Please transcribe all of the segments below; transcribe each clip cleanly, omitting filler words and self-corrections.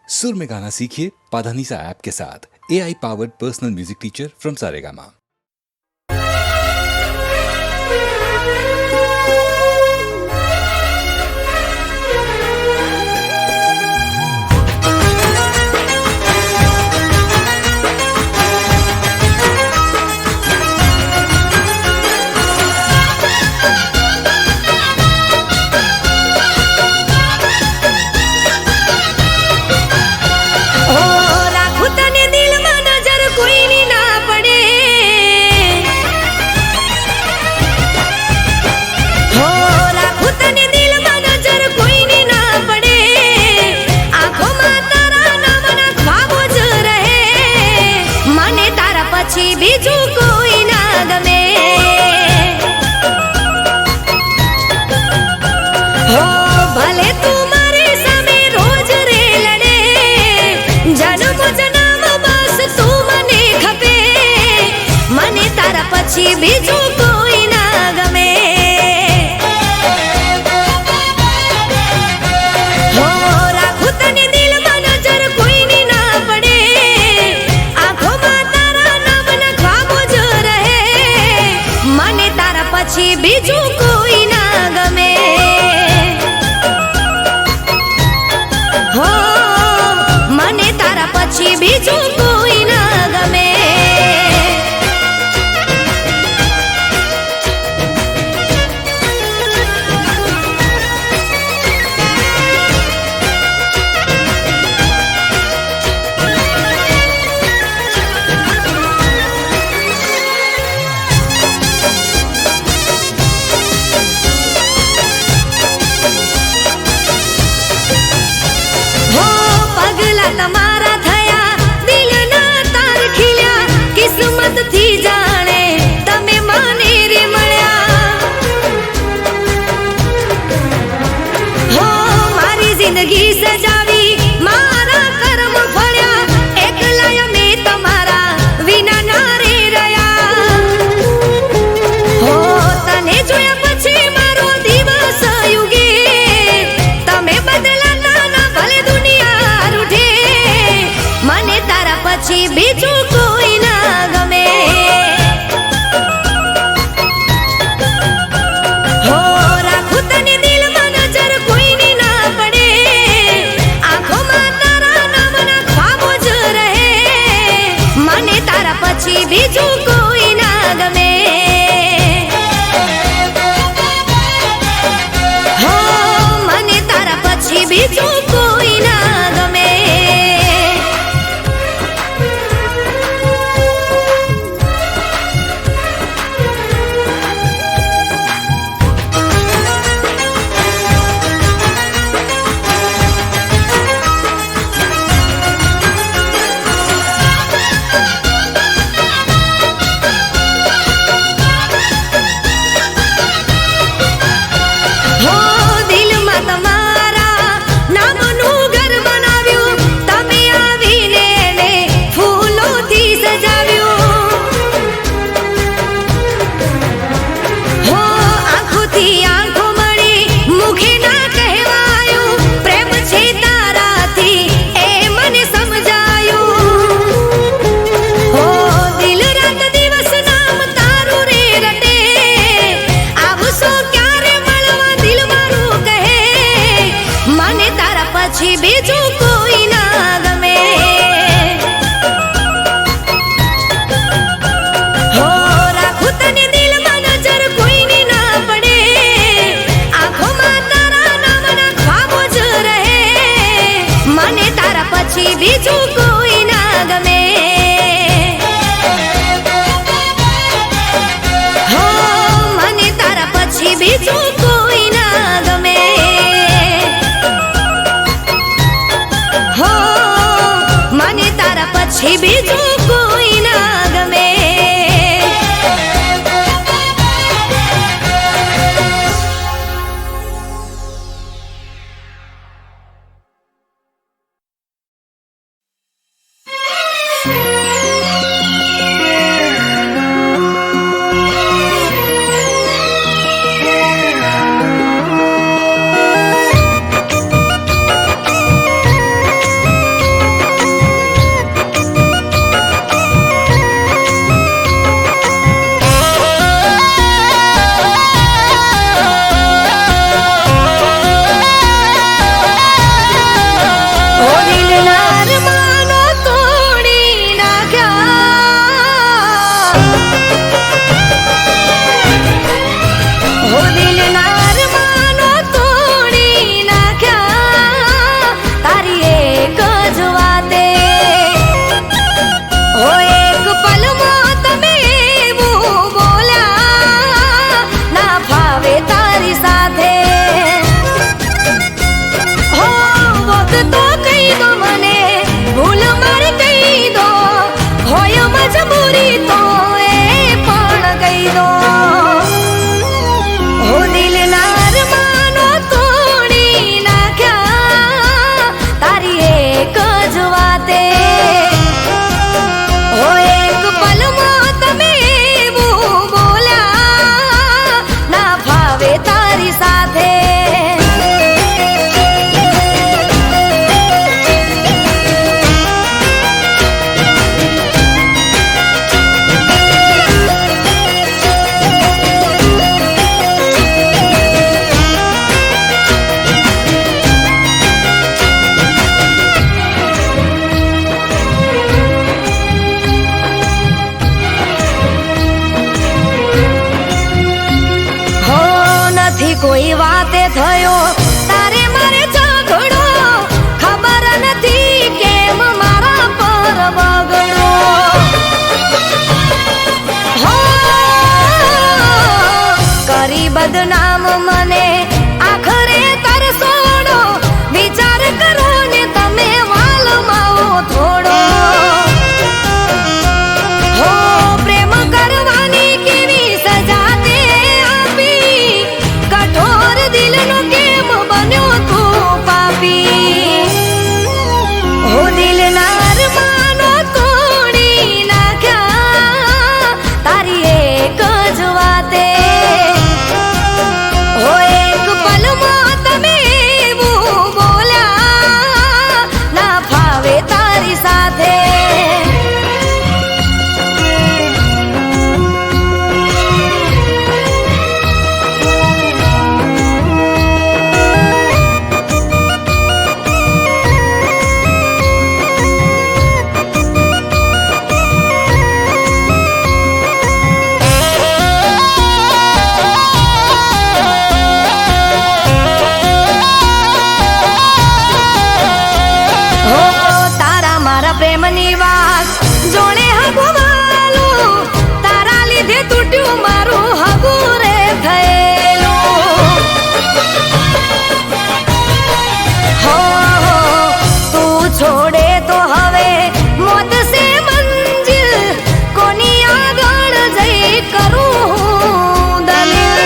सुर में गाना सीखिए पाधानीसा ऐप के साथ। AI powered personal music teacher from Saregama. બીજું કોઈ ના ગમે હો ભલે તું મારી સામે રોજ રે લડે જન્મ જન્મ બસ તું મને ખપે મને તારા પછી બીજું કોઈ ના ગમે હો રાખું તને દિલમાં નજર કોઈની ના પડે આંખોમાં પછી બીજું કોઈ ના ગમે હો મને તારા પછી બીજું કોઈ ના ગમે તમારા થયા દિલના તાર ખીલ્યા કિસ્મતથી જાણે તમે મને રે મળ્યા હો મારી જિંદગી સજાવી મારા કર્મ ફળ્યા એકલા મેં તમારા વિના ના રે રહ્યા હો તને જોયા પછી મારો દિવસ યુગે તમે બદલાતા ના ભલે દુનિયા મને તારા પછી બીજું કોઈ ના ગમે હો રાખું તને દિલમાં નજર કોઈની ના પડે આંખોમાં તારા નામના ખ્વાબો જ રહે મને તારા પછી બીજું કોઈ ના ગમે હો મને તારા પછી બીજું કોઈ ના ગમે પછી બીજું કોઈ ના ગમે હો રાખું તને દિલમાં નજર કોઈની ના પડે આંખોમાં તારા નામના ખ્વાબો જ રહે મને તારા પછી બીજું કોઈ ના ગમે હો મને તારા પછી બીજું કોઈ ના ગમે મને તારા પછી બીજું કોઈ ના ગમે જ વાતે હો એક પલમાં તમે એવું બોલ્યા ના ફાવે તારી સાથે કોઈ વાતે થયો તારે મારે ઝઘડો ખબર નથી કેમ મારા પર બગડો હો કરી બદનામ મને આખરે તરસોડો વિચાર કરો ને તમે વાલમાઓ થોડો હો પ્રેમ કરવાની કેવી સજા તે આપી કઠોર દિલનો કેમ બન્યો તું પાપી હો દિલના અરમાનો તોડી નાખ્યા તારી એક જ વાતે હો એક પલમાં તમે એવું બોલ્યા ના ફાવે તારી સાથે પ્રેમની વાત જોડે હગવાલું તારા લીધે તૂટ્યું મારું હગું રે થયેલું હો તું છોડે તો હવે મોત સે મંજિલ કોની આગળ જઈ કરું દલીલ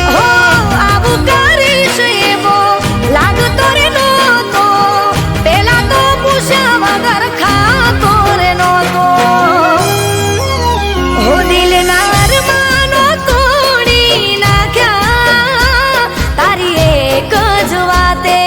હો આવું કરીશ એવો લાગતો રે નહોતો પેલા તો પૂછ્યા વગર ખાતો રે નહોતો હો દિલના અરમાનો તોડી નાખ્યા તારી એક જ વાતે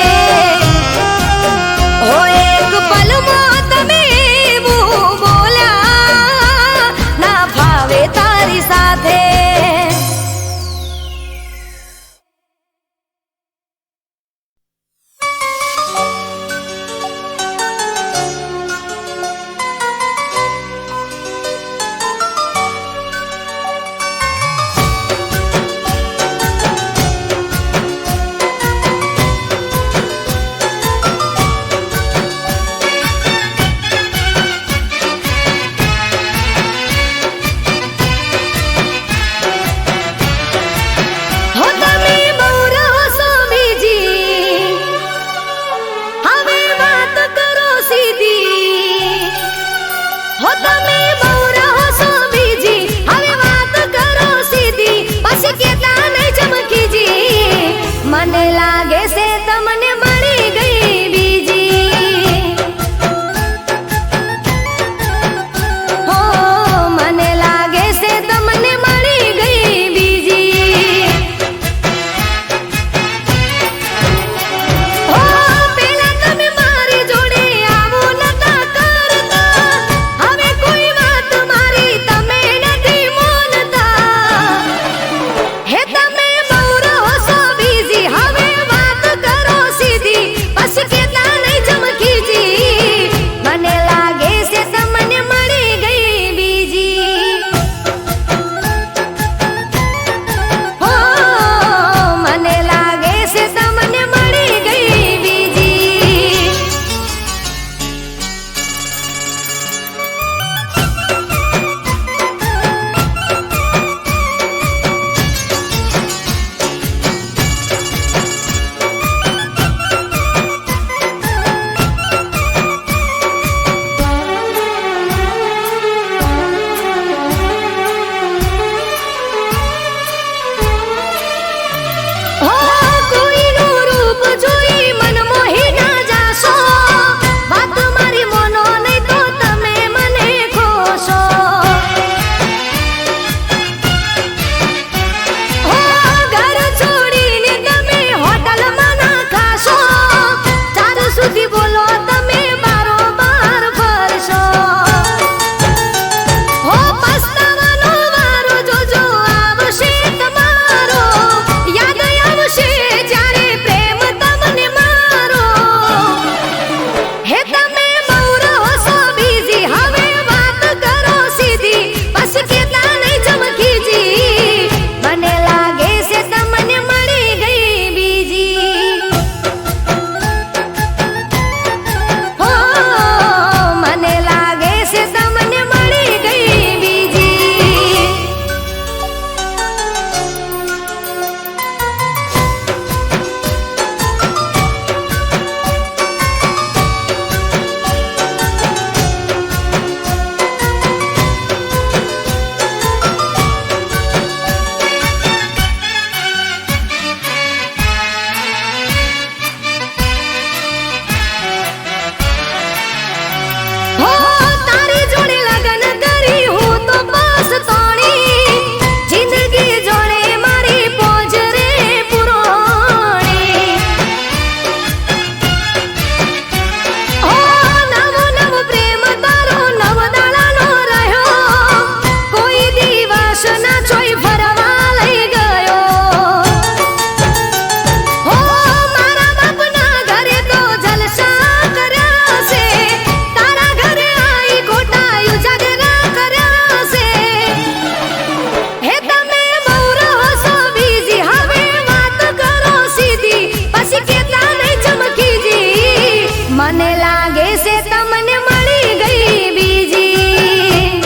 મને લાગે છે તમને મળી ગઈ બીજી.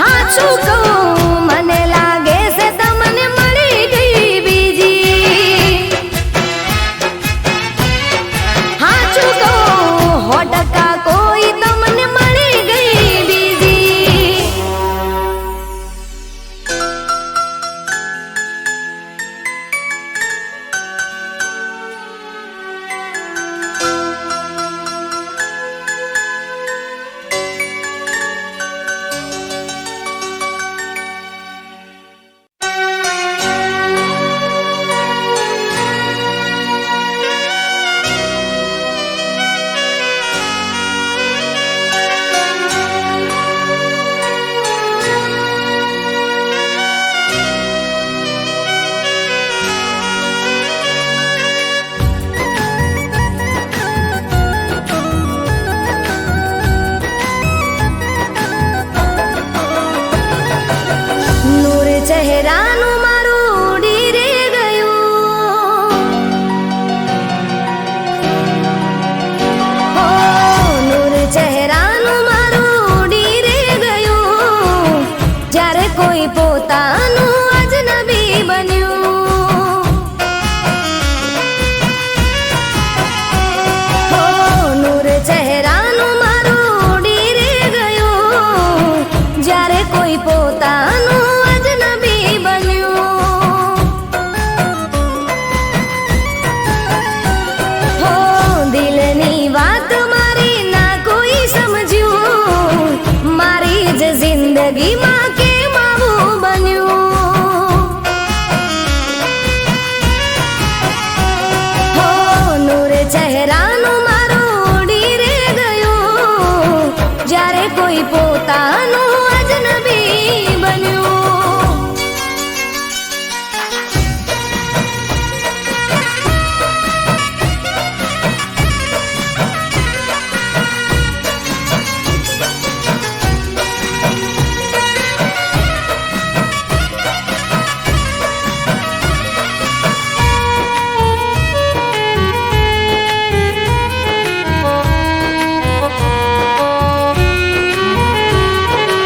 હાચું કહું, મને લાગે છે તમને મળી ગઈ બીજી. હાચું કહું, 100% કોઈ તમને મળી ગઈ બીજી. નૂર ચહેરાનું મારું ઉડી રે ગયું. હો, નૂર ચહેરાનું મારું ઉડી રે ગયું. જ્યારે કોઈ પોતાનું અજનબી બન્યું. હો, નૂર ચહેરાનું મારું ઉડી રે ગયું. જ્યારે કોઈ પોતાનું અજનબી બન્યું. હો, દિલની વાત મારી ના કોઈ સમજ્યું. મારી જ જિંદગીમાં કેમ આવું બન્યું. હો, નૂર ચહેરાનું મારું ઉડી રે ગયું. જ્યારે કોઈ પોતાનું અજનબી બન્યું.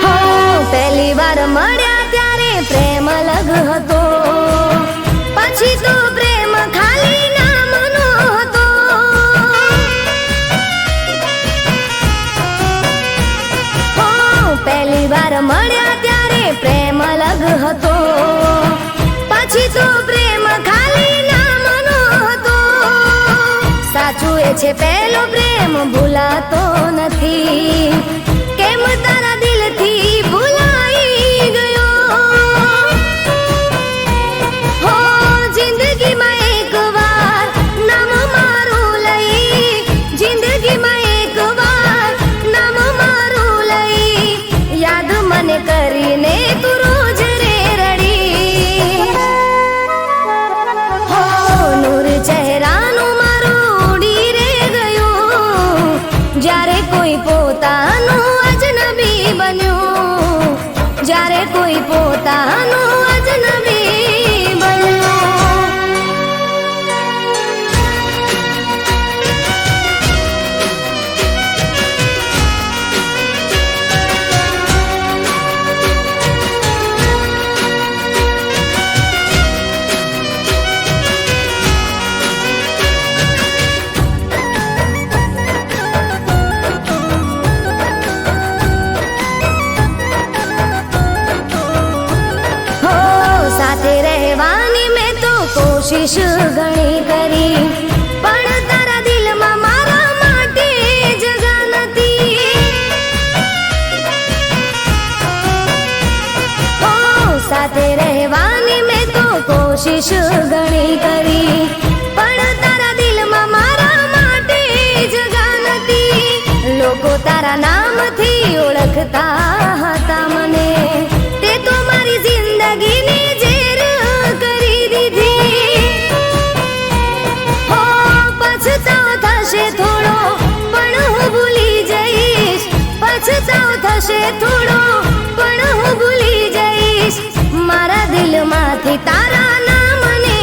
હો, પહેલી વાર મળ્યા ત્યારે પ્રેમ અલગ હતો. પછી તો પ્રેમ ખાલી નામનો હતો. હો, પહેલી વાર મળ્યા ત્યારે પ્રેમ અલગ હતો. પછી તો પ્રેમ ખાલી નામનો હતો. સાચું એ છે પહેલો પ્રેમ ભૂલાતો નથી. કેમ તારા દિલથી ભૂલાઈ ગયો. હો, જિંદગીમાં એકવાર નામ મારું લઈ. જિંદગીમાં એકવાર નામ મારું લઈ. યાદ મને કરીને તું રોજ રે રડી. હો, નૂર ચહેરાનું મારું ઉડી રે ગયું. જ્યારે કોઈ પોતાનું અજનબી બન્યું. જ્યારે કોઈ પોતાનું અજનબી બન્યું. હો, સાથે રહેવાની મેં તો કોશિશ ઘણી કરી. પણ તારા દિલમાં મારા માટે જગા નથી. હો, સાથે રહેવાની મેં તો કોશિશ ઘણી કરી. પણ તારા દિલમાં મારા માટે જગા નથી. લોકો તારા નામથી ઓળખતા હતા મને. તે તો મારી જિંદગીની ઝેર કરી દીધી. હો, પછતાવો થશે થોડો પણ હું ભૂલી જઈશ. પછતાવો થશે થોડો પણ હું ભૂલી જઈશ. મારા દિલમાંથી તારા નામને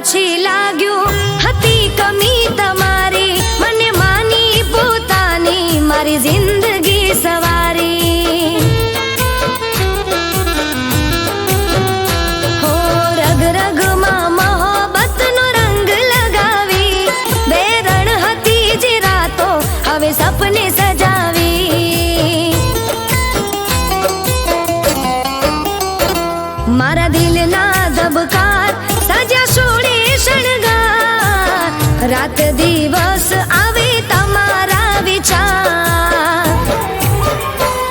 પછી લાગ્યું હતી કમી તમારી, મને માની પોતાની મારી જિંદગી સવારી. હો રગ રગમાં મોહબ્બતનો રંગ લગાવી, બે રણ હતી જે રાતો હવે સપને સજાવી. મારા દિલના ધબકાર સજા છોડે શણગાર, રાત દિવસ આવે તમારા વિચાર.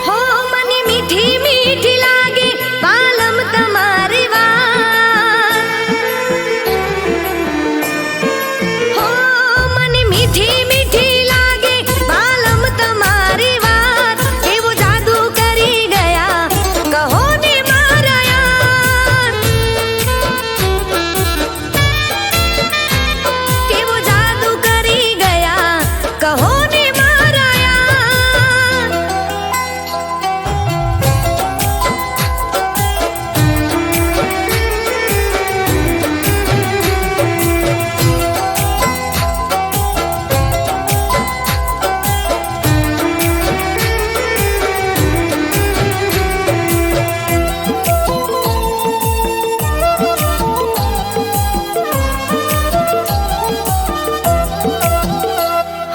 હો મને મીઠી મીઠી લાગે પાલમ તમારી વાત, હો મને મીઠી મીઠી લાગે પાલમ તમારી વાત. એવું જાદુ કરી ગયા કહો ને મારા યાર, કેવું જાદુ કરી ગયા કહો ને મારા યાર.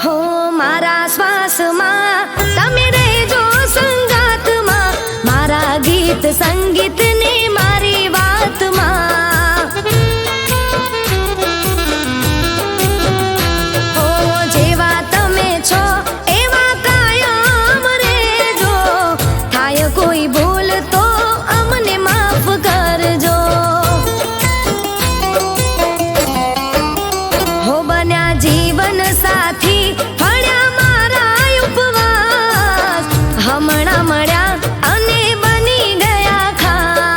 હો મારા શ્વાસમાં તમે રહેજો સંગાતમાં, મારા ગીત સંગીત ને મારી વાતમાં. હો જેવા તમે છો એવા કાયમ રહેજો, થાય કોઈ ભૂલ તો અમને માફ કરજો. હો બન્યા જીવન સાથી ફળ્યા મારા ઉપવાસ, હમણાં મળ્યા અને બની ગયા ખાસ.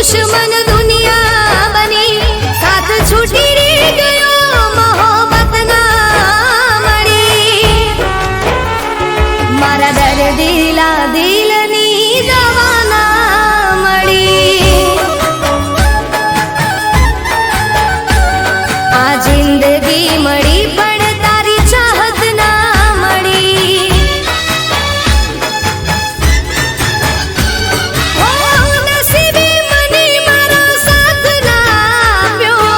દુશ્મન દુનિયા બની સાથ છૂટી રે ગયો મોહબ્બત ના મળી મારા દર્દીલા દિલની દવા ના મળી આ જિંદગી મળી પણ તારી ચાહત ના મળી ઓ નસીબે મને મારો સાથ ના આપ્યો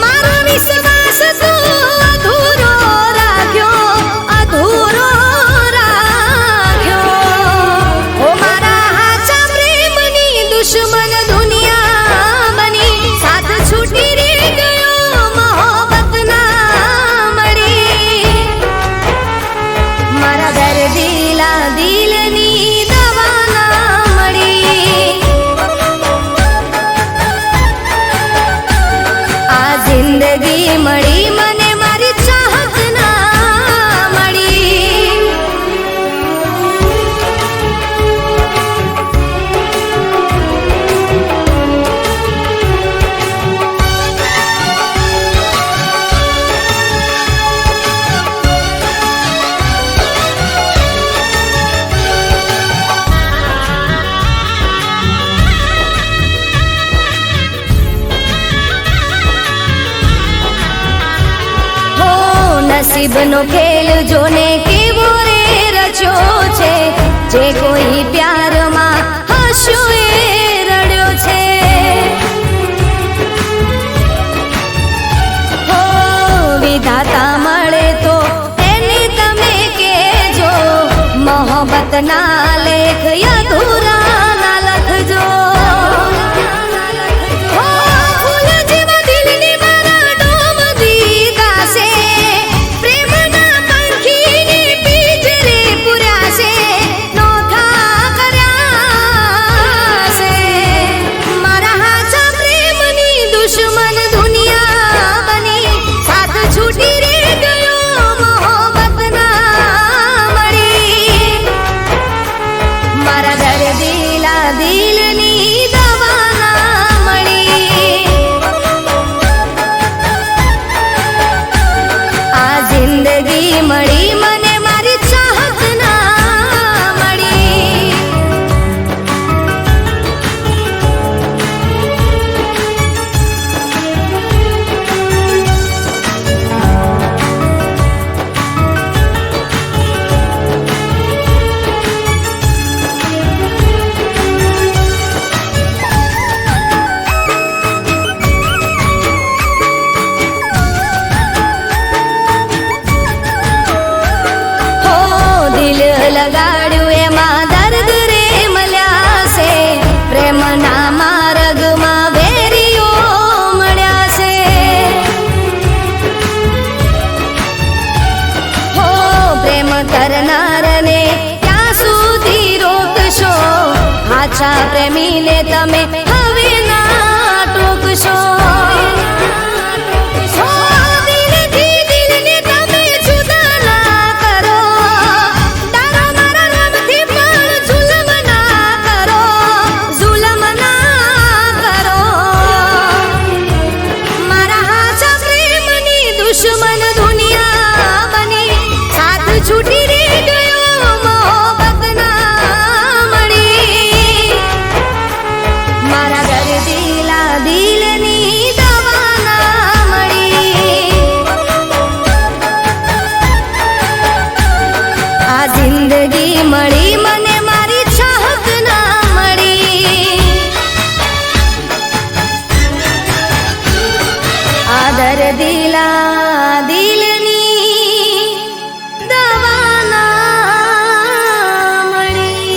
મારો વિશ્વાસ તું અધૂરો રાખ્યો ઓ મારા હાચા પ્રેમની દુશ્મન દુનિયા બની સાથ છૂટી રે ગયો મોહબ્બત ના મળી મારા દર્દીલા દિલની દવા ના મળી આ જિંદગી મળી મને મારી ચાહત ના મળી હો નસીબનો ખેલ જોને કેવો રે રચ્યો છે જે કોઈ પ્યારમાં હસ્યો એ રડ્યો છે હો વિધાતા મળે તો એને તમે કહેજો મોહબ્બત ના લેખ અધૂરા ના લખજો હો ફૂલ જેવા દિલને મારા ડોમ દીધા છે પ્રેમના પંખીને પિંજરે પૂર્યા છે નોખા કર્યા છે મારા હાચા પ્રેમની દુશ્મન દુનિયા બની સાથ છૂટી રે ગયો મોહબ્બત ના મળી મારા દર્દીલા દિલની દવા ના મળી આ જિંદગી મળી મને મારી ચાહત ના મળી હો દિલ લગાડ્યું એમાં દર્દ રે મળ્યા છે પ્રેમના માર્ગમાં વેરીઓ મળ્યા છે હો પ્રેમ કરનારને ક્યાં સુધી રોકશો હાચા પ્રેમીને તમે હવે ના ટોકશો હો દિલથી દિલને તમે જુદા ના કરો તારા મારા રમથી પણ જુલમ ના કરો મારા હાચા પ્રેમની દુશ્મન દુનિયા બની સાથ છૂટી રે ગયો મોહબ્બત ના મળી મારા દર્દીલા દિલની દવા ના મળી આ જિંદગી મળી મને મારી ચાહત ના મળી આ દર્દીલા દિલની દવા ના મળી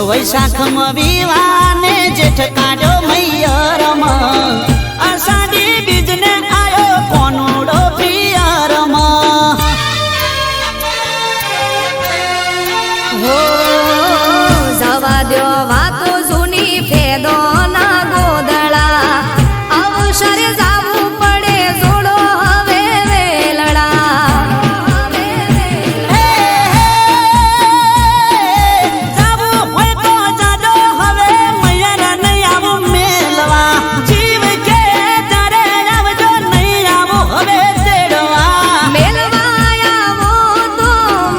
વૈશાખમાં વિવાને જેઠ કાઢ્યો મૈયરમાં અષાઢી બીજને આયો કોનુડો પિયરમાં હો જવા દ્યો વાતો જૂની ફેદો ના ગોદળા અવસર જાવું પડે જોડો હવે વેલડા જાવું હોય તો જાજો હવે મૈયર નહીં આવું મેલવા જીવ કે તારે આવજો નહીં આવું હવે તેડવા મેલવા આવો તો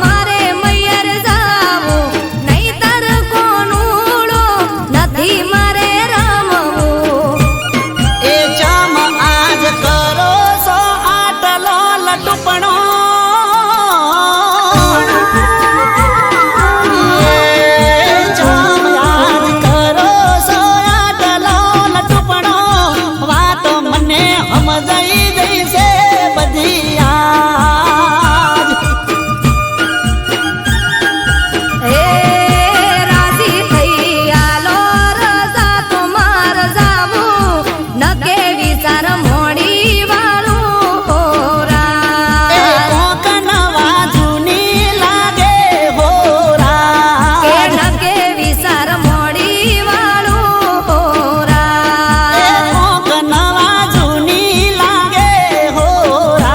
મારે મૈયર જાવું નહીતર કોનુડો નથી મારે રમવું એ જામ આજ કરો સો આટલો લટુપણો એ જામ આજ કરો સો આટલો લટુપણો વાતો મને સમજાઈ ગઈ છે બધી આજ હે રાજી થઈ આલો રજા તો માર જાવું નકે વિચાર મોડી વાળું એ હોરા કોક નવા જૂની લાગે હોરા કે નકે વિચાર મોડી વાળું હોરા કોક નવા જૂની લાગે હોરાજ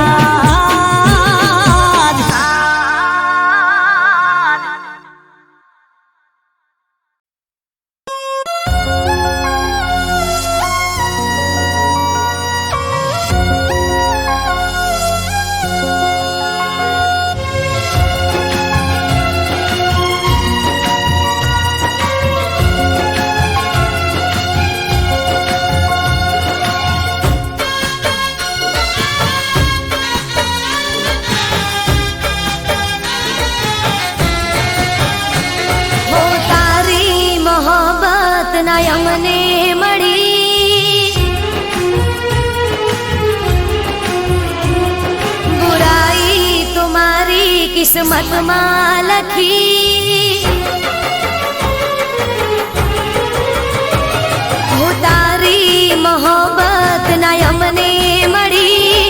હો તારી મોહબ્બત ના અમને મળી બુરાઈ તુમારી કિસ્મત માં લખી હો તારી મોહબ્બત ના અમને મળી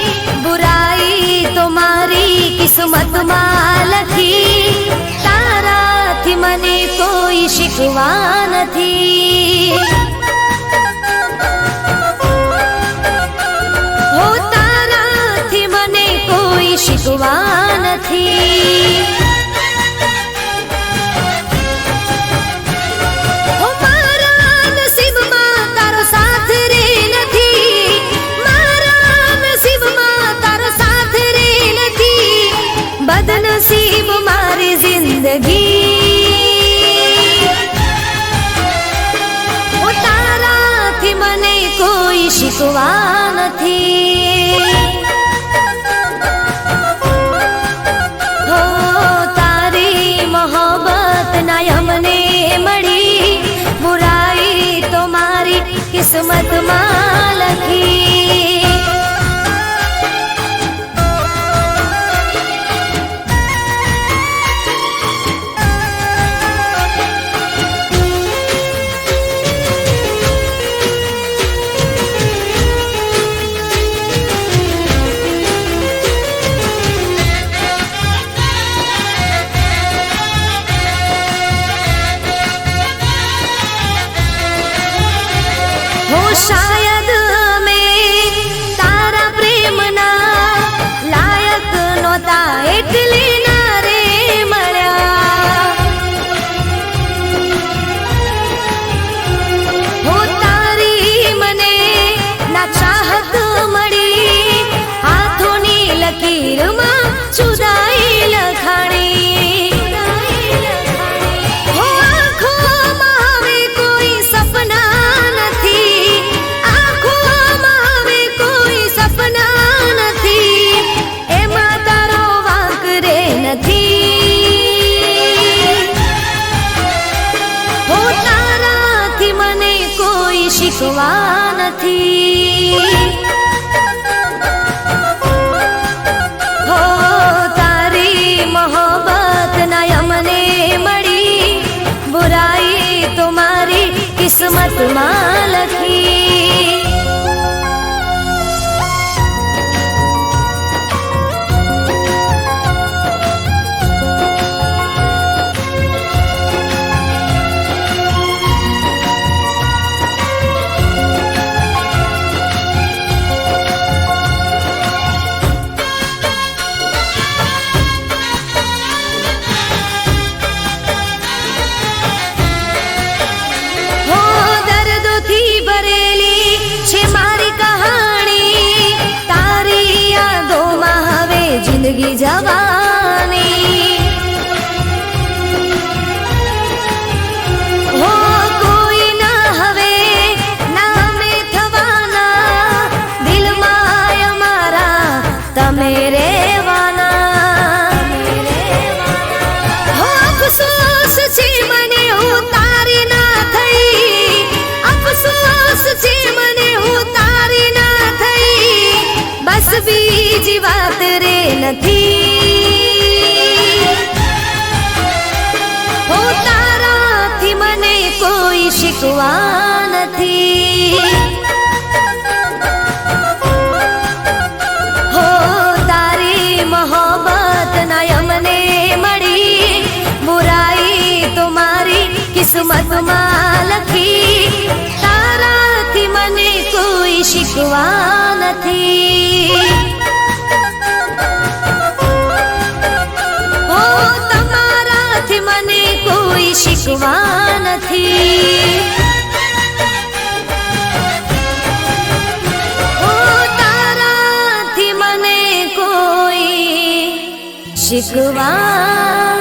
બુરાઈ તુમારી કિસ્મત માં લખી તારાથી મને કોઈ શીખવા નથી હો તારાથી મને કોઈ શીખવા નથી હો મારા નસીબમાં તારો સાથ રે નથી મારા નસીબમાં તારો સાથ રે નથી બદનસીબ મારી જિંદગી કિસ્મતમાં લખી. જિંદગી જવાની હો કોઈ ના હવે નામે થવાના, દિલમાં અમારા તમે રહેવાના. હો અફસોસ છે મને હું તારી ના થઈ, અફસોસ છે મને હું તારી ના થઈ. બસ બીજી વાત રે નથી. હો તારાથી મને કોઈ શીખવા નથી. હો તારી મોહબ્બત ના અમને મળી, બુરાઈ તો મારી કિસ્મતમાં લખી. તારાથી મને કોઈ શીખવા નથી. મને કોઈ શીખવા નથી. ઓ તારાથી મને કોઈ શીખવા